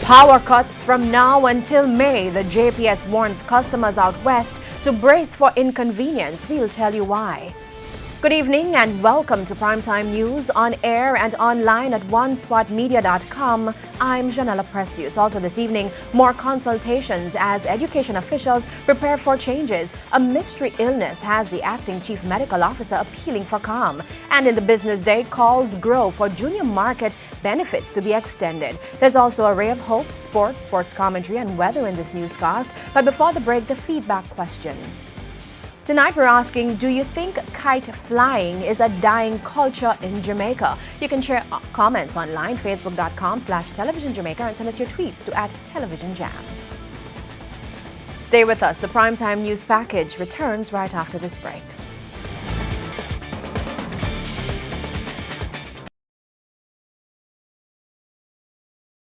Power cuts from now until May. The JPS warns customers out west to brace for inconvenience. We'll tell you why. Good evening and welcome to Primetime News on air and online at onespotmedia.com. I'm Janella Precious. Also this evening, more consultations as education officials prepare for changes. A mystery illness has the acting chief medical officer appealing for calm. And in the business day, calls grow for junior market benefits to be extended. There's also a ray of hope, sports commentary, and weather in this newscast. But before the break, the feedback question. Tonight we're asking, do you think kite flying is a dying culture in Jamaica? You can share comments online, facebook.com/televisionjamaica, and send us your tweets to @televisionjam. Stay with us. The Primetime News Package returns right after this break.